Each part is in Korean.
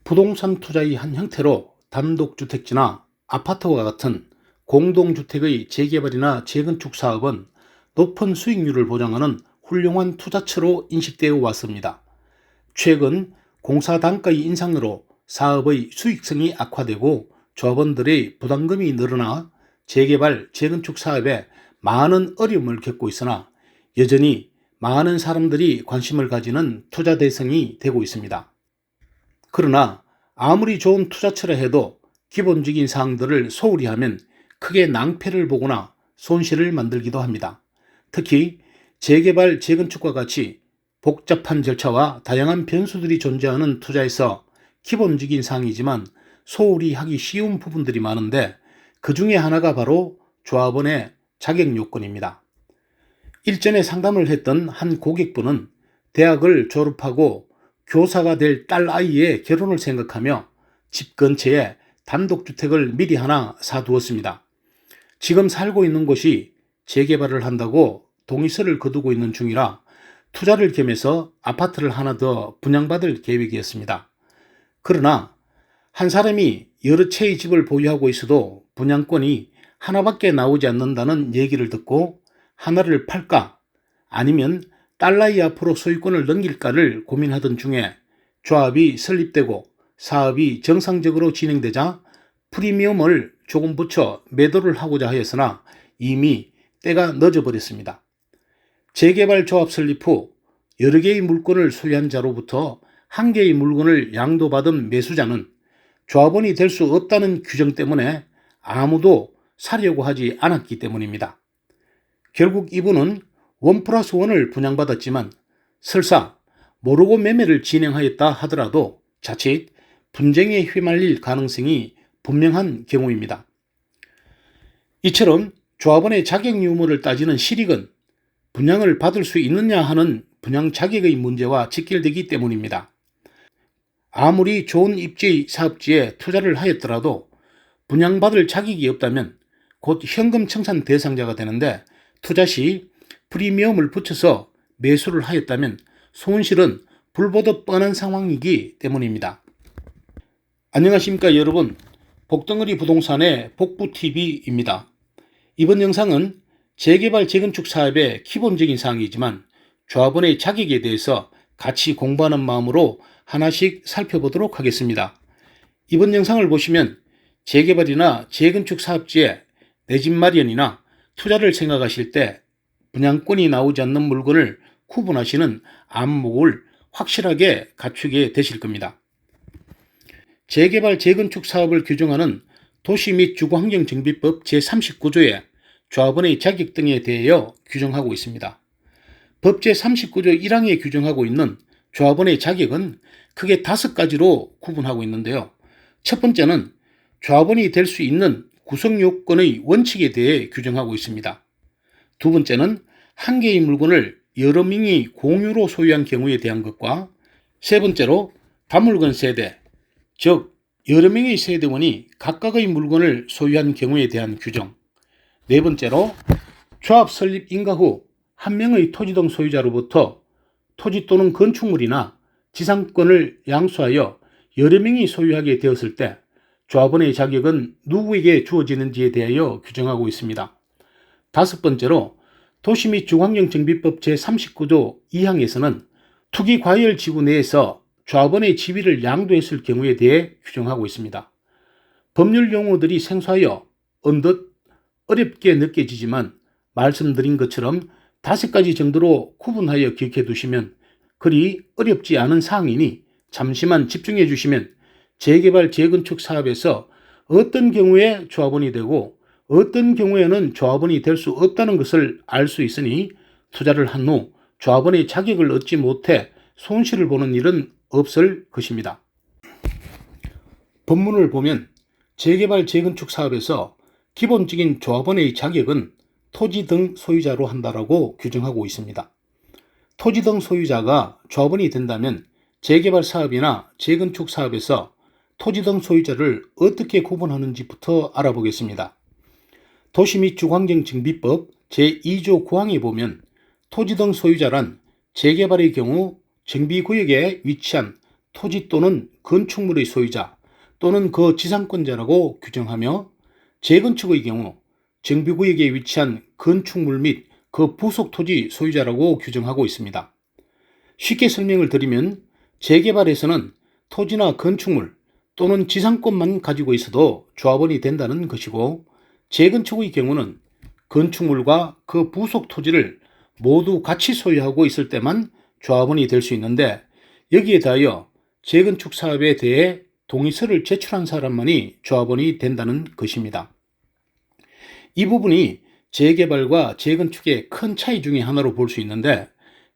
부동산 투자의 한 형태로 단독주택지나 아파트와 같은 공동주택의 재개발이나 재건축 사업은 높은 수익률을 보장하는 훌륭한 투자처로 인식되어 왔습니다. 최근 공사 단가의 인상으로 사업의 수익성이 악화되고 조합원들의 부담금이 늘어나 재개발, 재건축 사업에 많은 어려움을 겪고 있으나 여전히 많은 사람들이 관심을 가지는 투자 대상이 되고 있습니다. 그러나 아무리 좋은 투자처라 해도 기본적인 사항들을 소홀히 하면 크게 낭패를 보거나 손실을 만들기도 합니다. 특히 재개발, 재건축과 같이 복잡한 절차와 다양한 변수들이 존재하는 투자에서 기본적인 사항이지만 소홀히 하기 쉬운 부분들이 많은데 그 중에 하나가 바로 조합원의 자격 요건입니다. 일전에 상담을 했던 한 고객분은 대학을 졸업하고 교사가 될 딸 아이의 결혼을 생각하며 집 근처에 단독주택을 미리 하나 사두었습니다. 지금 살고 있는 곳이 재개발을 한다고 동의서를 거두고 있는 중이라 투자를 겸해서 아파트를 하나 더 분양받을 계획이었습니다. 그러나 한 사람이 여러 채의 집을 보유하고 있어도 분양권이 하나밖에 나오지 않는다는 얘기를 듣고 하나를 팔까 아니면 딸아이 앞으로 소유권을 넘길까를 고민하던 중에 조합이 설립되고 사업이 정상적으로 진행되자 프리미엄을 조금 붙여 매도를 하고자 하였으나 이미 때가 늦어버렸습니다. 재개발 조합 설립 후 여러 개의 물건을 소유한 자로부터 한 개의 물건을 양도받은 매수자는 조합원이 될 수 없다는 규정 때문에 아무도 사려고 하지 않았기 때문입니다. 결국 이분은 1+1을 분양받았지만 설사 모르고 매매를 진행하였다 하더라도 자칫 분쟁에 휘말릴 가능성이 분명한 경우입니다. 이처럼 조합원의 자격 유무를 따지는 실익은 분양을 받을 수 있느냐 하는 분양 자격의 문제와 직결되기 때문입니다. 아무리 좋은 입지의 사업지에 투자를 하였더라도 분양받을 자격이 없다면 곧 현금 청산 대상자가 되는데 투자 시 프리미엄을 붙여서 매수를 하였다면 손실은 불보듯 뻔한 상황이기 때문입니다. 안녕하십니까 여러분, 복덩어리 부동산의 복부TV입니다. 이번 영상은 재개발 재건축 사업의 기본적인 사항이지만 조합원의 자격에 대해서 같이 공부하는 마음으로 하나씩 살펴보도록 하겠습니다. 이번 영상을 보시면 재개발이나 재건축 사업지에 내 집 마련이나 투자를 생각하실 때 분양권이 나오지 않는 물건을 구분하시는 안목을 확실하게 갖추게 되실 겁니다. 재개발 재건축 사업을 규정하는 도시 및 주거환경정비법 제39조에 조합원의 자격 등에 대하여 규정하고 있습니다. 법 제39조 1항에 규정하고 있는 조합원의 자격은 크게 5가지로 구분하고 있는데요. 첫 번째는 조합원이 될 수 있는 구성요건의 원칙에 대해 규정하고 있습니다. 두 번째는 한 개의 물건을 여러 명이 공유로 소유한 경우에 대한 것과 세 번째로 다물건 세대, 즉 여러 명의 세대원이 각각의 물건을 소유한 경우에 대한 규정, 네 번째로 조합 설립 인가 후 한 명의 토지 등 소유자로부터 토지 또는 건축물이나 지상권을 양수하여 여러 명이 소유하게 되었을 때 조합원의 자격은 누구에게 주어지는지에 대하여 규정하고 있습니다. 다섯 번째로 도시 및 주거환경정비법 제39조 2항에서는 투기과열지구 내에서 조합원의 지위를 양도했을 경우에 대해 규정하고 있습니다. 법률 용어들이 생소하여 언뜻 어렵게 느껴지지만 말씀드린 것처럼 5가지 정도로 구분하여 기억해 두시면 그리 어렵지 않은 사항이니 잠시만 집중해 주시면 재개발 재건축 사업에서 어떤 경우에 조합원이 되고 어떤 경우에는 조합원이 될 수 없다는 것을 알 수 있으니 투자를 한 후 조합원의 자격을 얻지 못해 손실을 보는 일은 없을 것입니다. 본문을 보면 재개발 재건축 사업에서 기본적인 조합원의 자격은 토지 등 소유자로 한다라고 규정하고 있습니다. 토지 등 소유자가 조합원이 된다면 재개발 사업이나 재건축 사업에서 토지 등 소유자를 어떻게 구분하는지부터 알아보겠습니다. 도시 및 주거환경정비법 제2조 9항에 보면 토지 등 소유자란 재개발의 경우 정비구역에 위치한 토지 또는 건축물의 소유자 또는 그 지상권자라고 규정하며, 재건축의 경우 정비구역에 위치한 건축물 및 그 부속 토지 소유자라고 규정하고 있습니다. 쉽게 설명을 드리면, 재개발에서는 토지나 건축물 또는 지상권만 가지고 있어도 조합원이 된다는 것이고, 재건축의 경우는 건축물과 그 부속 토지를 모두 같이 소유하고 있을 때만 조합원이 될 수 있는데, 여기에 대하여 재건축 사업에 대해 동의서를 제출한 사람만이 조합원이 된다는 것입니다. 이 부분이 재개발과 재건축의 큰 차이 중에 하나로 볼 수 있는데,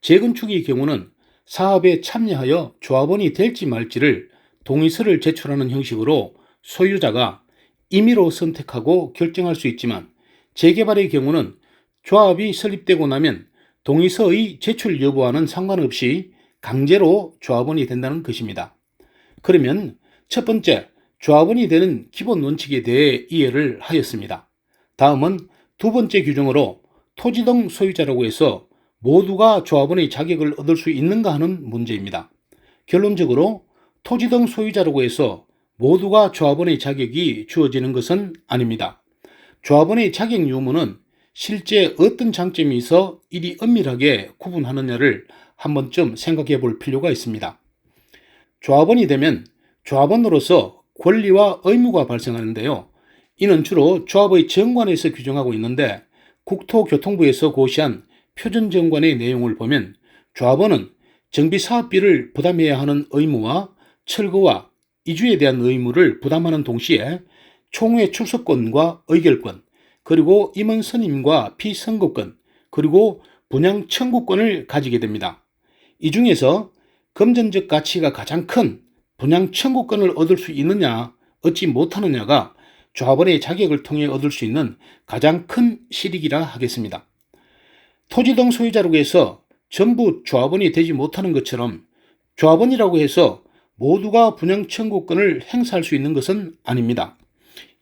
재건축의 경우는 사업에 참여하여 조합원이 될지 말지를 동의서를 제출하는 형식으로 소유자가 임의로 선택하고 결정할 수 있지만, 재개발의 경우는 조합이 설립되고 나면 동의서의 제출 여부와는 상관없이 강제로 조합원이 된다는 것입니다. 그러면 첫 번째, 조합원이 되는 기본 원칙에 대해 이해를 하였습니다. 다음은 두 번째 규정으로 토지 등 소유자라고 해서 모두가 조합원의 자격을 얻을 수 있는가 하는 문제입니다. 결론적으로 토지 등 소유자라고 해서 모두가 조합원의 자격이 주어지는 것은 아닙니다. 조합원의 자격 유무는 실제 어떤 장점이 있어 이리 엄밀하게 구분하느냐를 한 번쯤 생각해 볼 필요가 있습니다. 조합원이 되면 조합원으로서 권리와 의무가 발생하는데요. 이는 주로 조합의 정관에서 규정하고 있는데, 국토교통부에서 고시한 표준정관의 내용을 보면 조합원은 정비사업비를 부담해야 하는 의무와 철거와 이주에 대한 의무를 부담하는 동시에 총회 출석권과 의결권, 그리고 임원 선임과 피선거권, 그리고 분양 청구권을 가지게 됩니다. 이 중에서 금전적 가치가 가장 큰 분양 청구권을 얻을 수 있느냐, 얻지 못하느냐가 조합원의 자격을 통해 얻을 수 있는 가장 큰 실익이라 하겠습니다. 토지 등 소유자라고 해서 전부 조합원이 되지 못하는 것처럼, 조합원이라고 해서 모두가 분양 청구권을 행사할 수 있는 것은 아닙니다.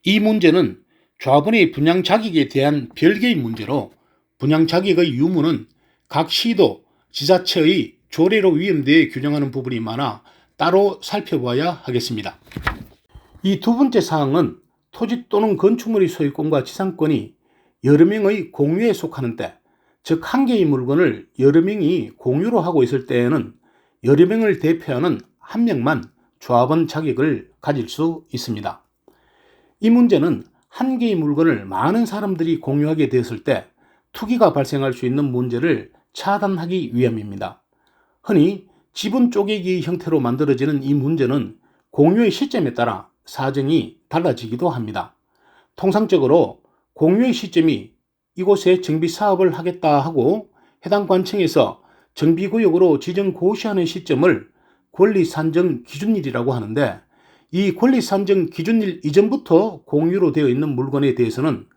이 문제는 조합원의 분양 자격에 대한 별개의 문제로, 분양 자격의 유무는 각 시도, 지자체의 조례로 위헌되어 규정하는 부분이 많아 따로 살펴봐야 하겠습니다. 이 두 번째 사항은 토지 또는 건축물의 소유권과 지상권이 여러 명의 공유에 속하는 때, 즉 한 개의 물건을 여러 명이 공유로 하고 있을 때에는 여러 명을 대표하는 한 명만 조합원 자격을 가질 수 있습니다. 이 문제는 한 개의 물건을 많은 사람들이 공유하게 되었을 때 투기가 발생할 수 있는 문제를 차단하기 위함입니다. 흔히 지분 쪼개기 형태로 만들어지는 이 문제는 공유의 시점에 따라 사정이 달라지기도 합니다. 통상적으로 공유의 시점이 이곳에 정비 사업을 하겠다 하고 해당 관청에서 정비구역으로 지정 고시하는 시점을 권리산정 기준일이라고 하는데, 이 권리산정 기준일 이전부터 공유로 되어 있는 물건에 대해서는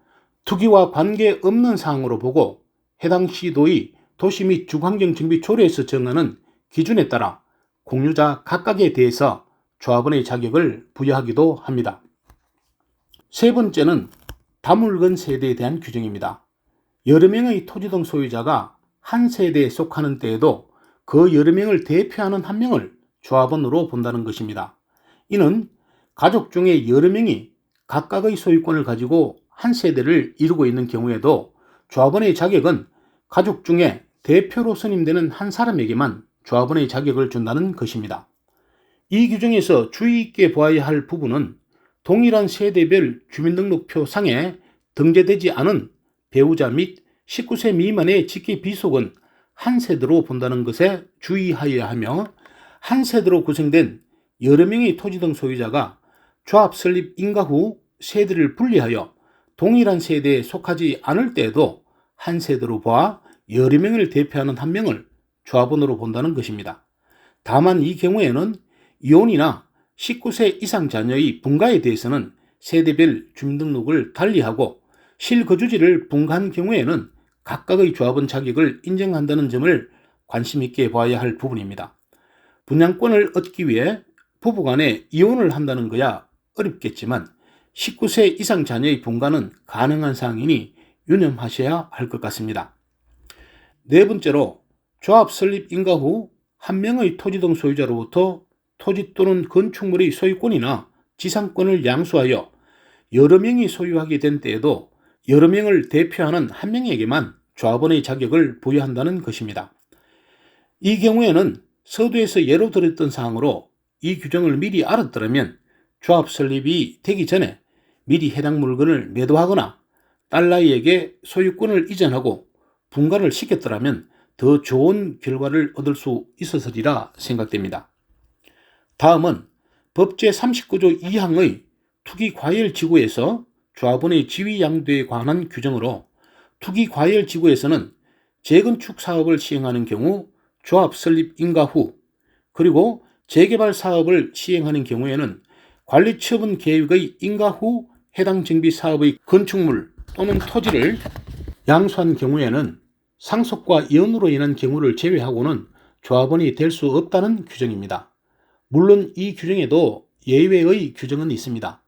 투기와 관계없는 사항으로 보고, 해당 시도의 도시 및 주거환경정비조례에서 정하는 기준에 따라 공유자 각각에 대해서 조합원의 자격을 부여하기도 합니다. 세 번째는 다물건 세대에 대한 규정입니다. 여러 명의 토지 등 소유자가 한 세대에 속하는 때에도 그 여러 명을 대표하는 한 명을 조합원으로 본다는 것입니다. 이는 가족 중에 여러 명이 각각의 소유권을 가지고 한 세대를 이루고 있는 경우에도 조합원의 자격은 가족 중에 대표로 선임되는 한 사람에게만 조합원의 자격을 준다는 것입니다. 이 규정에서 주의 있게 보아야 할 부분은 동일한 세대별 주민등록표 상에 등재되지 않은 배우자 및 19세 미만의 직계 비속은 한 세대로 본다는 것에 주의하여야 하며, 한 세대로 구성된 여러 명의 토지 등 소유자가 조합 설립 인가 후 세대를 분리하여 동일한 세대에 속하지 않을 때에도 한 세대로 보아 여러 명을 대표하는 한 명을 조합원으로 본다는 것입니다. 다만 이 경우에는 이혼이나 19세 이상 자녀의 분가에 대해서는 세대별 주민등록을 달리하고 실거주지를 분가한 경우에는 각각의 조합원 자격을 인정한다는 점을 관심 있게 봐야 할 부분입니다. 분양권을 얻기 위해 부부간에 이혼을 한다는 거야 어렵겠지만 19세 이상 자녀의 분가는 가능한 사항이니 유념하셔야 할 것 같습니다. 네 번째로, 조합 설립 인가 후 한 명의 토지 등 소유자로부터 토지 또는 건축물의 소유권이나 지상권을 양수하여 여러 명이 소유하게 된 때에도 여러 명을 대표하는 한 명에게만 조합원의 자격을 부여한다는 것입니다. 이 경우에는 서두에서 예로 들었던 사항으로 이 규정을 미리 알았더라면 조합 설립이 되기 전에 미리 해당 물건을 매도하거나 딸라이에게 소유권을 이전하고 분가를 시켰더라면 더 좋은 결과를 얻을 수 있었으리라 생각됩니다. 다음은 법 제39조 2항의 투기과열지구에서 조합원의 지위양도에 관한 규정으로 투기과열지구에서는 재건축 사업을 시행하는 경우 조합 설립 인가 후 그리고 재개발 사업을 시행하는 경우에는 관리처분 계획의 인가 후 해당 정비 사업의 건축물 또는 토지를 양수한 경우에는 상속과 이혼으로 인한 경우를 제외하고는 조합원이 될 수 없다는 규정입니다. 물론 이 규정에도 예외의 규정은 있습니다.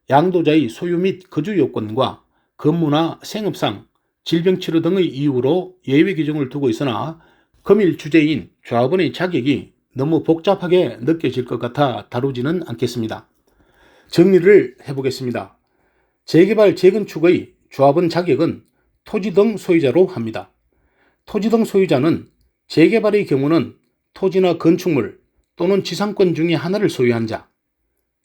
양도자의 소유 및 거주 요건과 근무나 생업상, 질병치료 등의 이유로 예외 규정을 두고 있으나 금일 주제인 조합원의 자격이 너무 복잡하게 느껴질 것 같아 다루지는 않겠습니다. 정리를 해보겠습니다. 재개발 재건축의 조합원 자격은 토지 등 소유자로 합니다. 토지 등 소유자는 재개발의 경우는 토지나 건축물 또는 지상권 중에 하나를 소유한 자,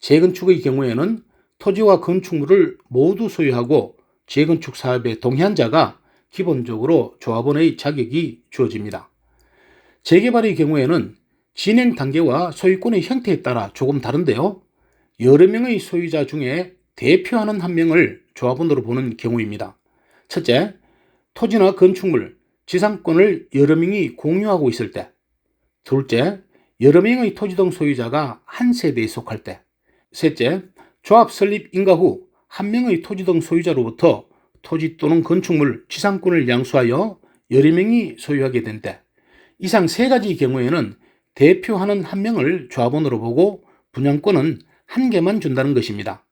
재건축의 경우에는 토지와 건축물을 모두 소유하고 재건축 사업에 동의한 자가 기본적으로 조합원의 자격이 주어집니다. 재개발의 경우에는 진행 단계와 소유권의 형태에 따라 조금 다른데요. 여러 명의 소유자 중에 대표하는 한 명을 조합원으로 보는 경우입니다. 첫째, 토지나 건축물, 지상권을 여러 명이 공유하고 있을 때. 둘째, 여러 명의 토지 등 소유자가 한 세대에 속할 때. 셋째, 조합 설립 인가 후 한 명의 토지 등 소유자로부터 토지 또는 건축물, 지상권을 양수하여 여러 명이 소유하게 된 때. 이상 세 가지 경우에는 대표하는 한 명을 조합원으로 보고 분양권은 한 개만 준다는 것입니다.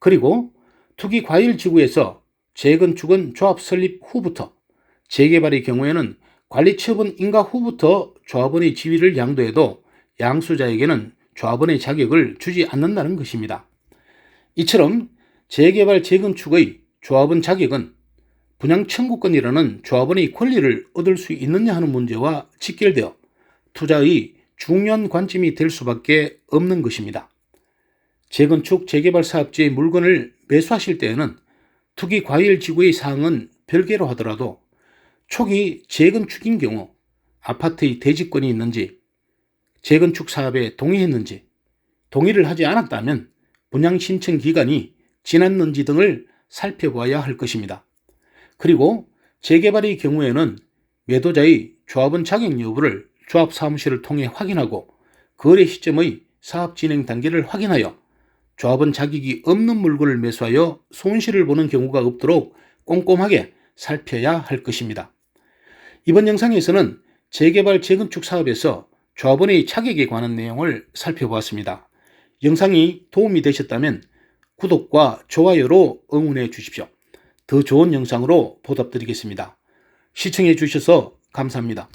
그리고 투기과열지구에서 재건축은 조합 설립 후부터, 재개발의 경우에는 관리처분 인가 후부터 조합원의 지위를 양도해도 양수자에게는 조합원의 자격을 주지 않는다는 것입니다. 이처럼 재개발 재건축의 조합원 자격은 분양 청구권이라는 조합원의 권리를 얻을 수 있느냐 하는 문제와 직결되어 투자의 중요한 관점이 될 수밖에 없는 것입니다. 재건축 재개발 사업지의 물건을 매수하실 때에는 투기과열지구의 사항은 별개로 하더라도 초기 재건축인 경우 아파트의 대지권이 있는지, 재건축 사업에 동의했는지, 동의를 하지 않았다면 분양 신청 기간이 지났는지 등을 살펴봐야 할 것입니다. 그리고 재개발의 경우에는 매도자의 조합원 자격 여부를 조합사무실을 통해 확인하고 거래 시점의 사업 진행 단계를 확인하여 조합원 자격이 없는 물건을 매수하여 손실을 보는 경우가 없도록 꼼꼼하게 살펴야 할 것입니다. 이번 영상에서는 재개발 재건축 사업에서 조합원의 자격에 관한 내용을 살펴보았습니다. 영상이 도움이 되셨다면 구독과 좋아요로 응원해 주십시오. 더 좋은 영상으로 보답드리겠습니다. 시청해 주셔서 감사합니다.